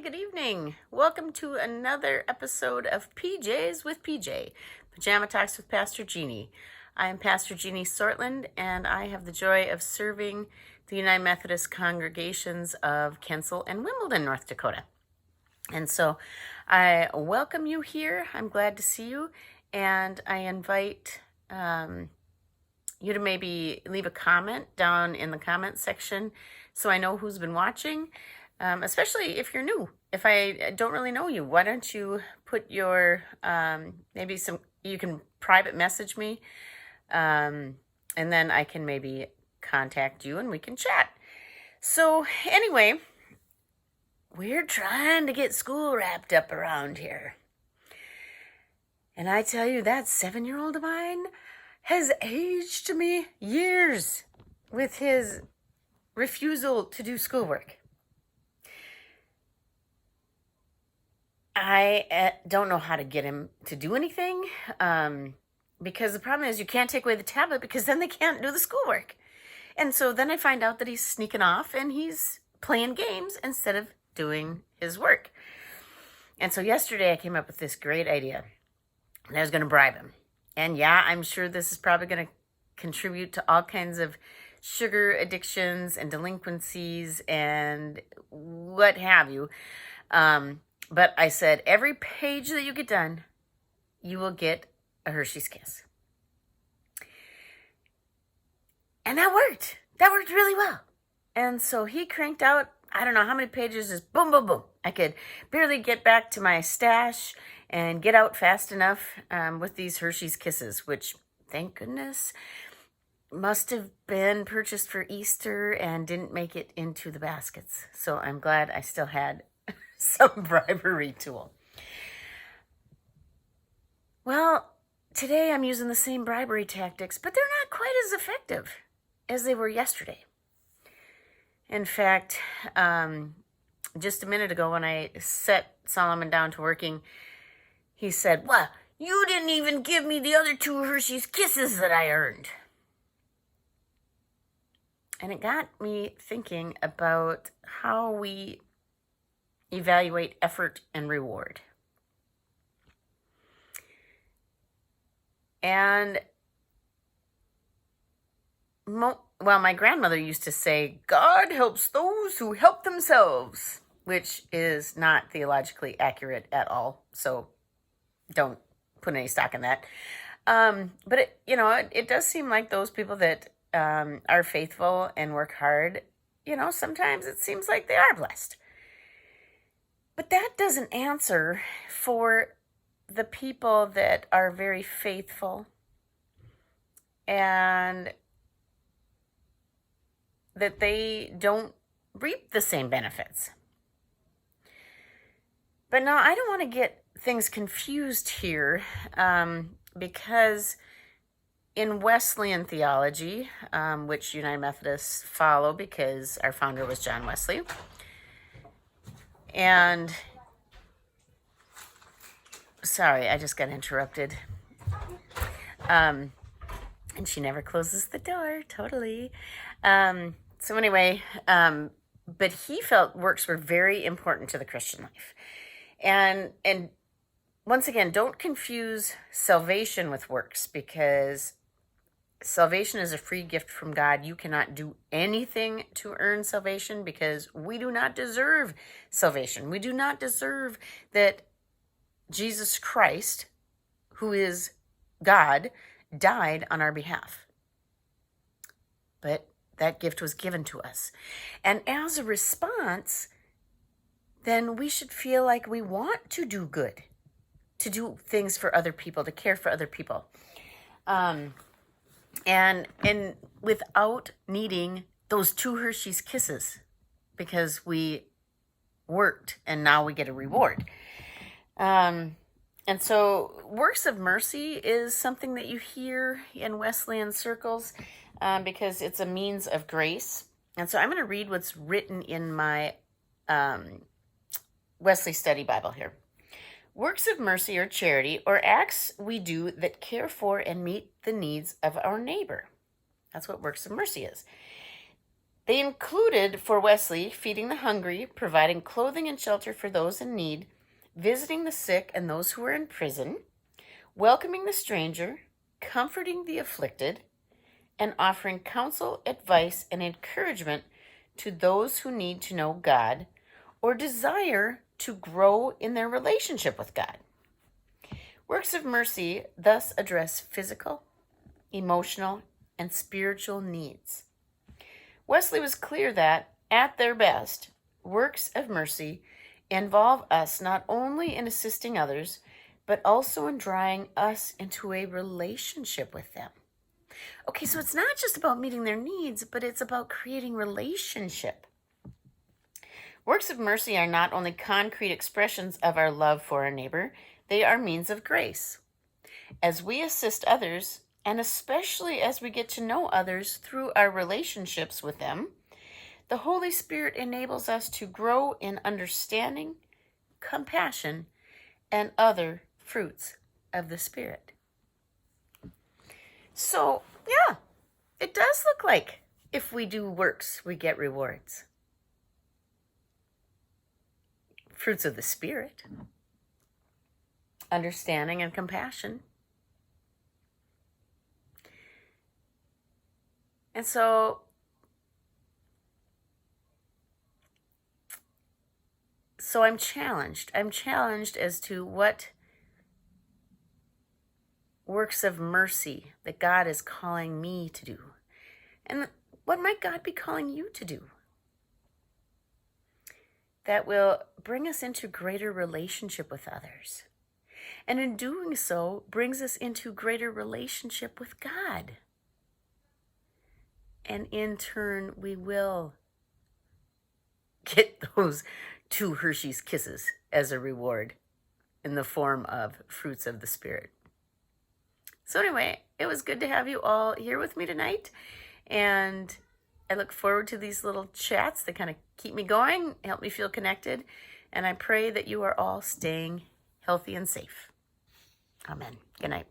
good evening. Welcome to another episode of PJs with PJ, Pajama Talks with Pastor Jeannie. I am Pastor Jeannie Sortland, and I have the joy of serving the United Methodist congregations of Kensal and Wimbledon, North Dakota. And so I welcome you here. I'm glad to see you, and I invite you to maybe leave a comment down in the comment section so I know who's been watching. Especially if you're new. If I don't really know you, why don't you put your, you can private message me, and then I can maybe contact you and we can chat. So anyway, we're trying to get school wrapped up around here. And I tell you, that 7-year-old of mine has aged me years with his refusal to do schoolwork. I don't know how to get him to do anything because the problem is you can't take away the tablet because then they can't do the schoolwork. And so then I find out that he's sneaking off and he's playing games instead of doing his work. And so yesterday I came up with this great idea. And I was going to bribe him. And yeah, I'm sure this is probably going to contribute to all kinds of sugar addictions and delinquencies and what have you. But I said, every page that you get done, you will get a Hershey's Kiss. And that worked. That worked really well. And so he cranked out, I don't know how many pages, just boom, boom, boom. I could barely get back to my stash and get out fast enough with these Hershey's Kisses, which, thank goodness, must have been purchased for Easter and didn't make it into the baskets. So I'm glad I still had some bribery tool. Well, today I'm using the same bribery tactics, but they're not quite as effective as they were yesterday. In fact, just a minute ago when I set Solomon down to working, he said, "Well, you didn't even give me the other 2 Hershey's Kisses that I earned." And it got me thinking about how we evaluate effort and reward. And my grandmother used to say, "God helps those who help themselves," which is not theologically accurate at all. So don't put any stock in that. But it does seem like those people that are faithful and work hard, sometimes it seems like they are blessed. But that doesn't answer for the people that are very faithful and that they don't reap the same benefits. But now I don't want to get things confused here because in Wesleyan theology, which United Methodists follow because our founder was John Wesley, and sorry, I just got interrupted. And she never closes the door, totally. So anyway, but he felt works were very important to the Christian life. And once again, don't confuse salvation with works, because salvation is a free gift from God. You cannot do anything to earn salvation because we do not deserve salvation. We do not deserve that Jesus Christ, who is God, died on our behalf. But that gift was given to us. And as a response, then we should feel like we want to do good, to do things for other people, to care for other people. And without needing those 2 Hershey's Kisses because we worked and now we get a reward. And so works of mercy is something that you hear in Wesleyan circles because it's a means of grace. And so I'm going to read what's written in my Wesley Study Bible here. Works of mercy or charity, or acts we do that care for and meet the needs of our neighbor. That's what works of mercy is. They included, for Wesley, feeding the hungry, providing clothing and shelter for those in need, visiting the sick and those who were in prison, welcoming the stranger, comforting the afflicted, and offering counsel, advice, and encouragement to those who need to know God or desire to grow in their relationship with God. Works of mercy thus address physical, emotional, and spiritual needs. Wesley was clear that, at their best, works of mercy involve us not only in assisting others, but also in drawing us into a relationship with them. Okay, so it's not just about meeting their needs, but it's about creating relationship. Works of mercy are not only concrete expressions of our love for our neighbor, they are means of grace. As we assist others, and especially as we get to know others through our relationships with them, the Holy Spirit enables us to grow in understanding, compassion, and other fruits of the Spirit. So, yeah, it does look like if we do works, we get rewards. Fruits of the Spirit, understanding and compassion. And so I'm challenged. I'm challenged as to what works of mercy that God is calling me to do. And what might God be calling you to do that will bring us into greater relationship with others? And in doing so, brings us into greater relationship with God. And in turn, we will get those 2 Hershey's Kisses as a reward in the form of fruits of the Spirit. So anyway, it was good to have you all here with me tonight. And I look forward to these little chats that kind of keep me going, help me feel connected. And I pray that you are all staying healthy and safe. Amen. Good night.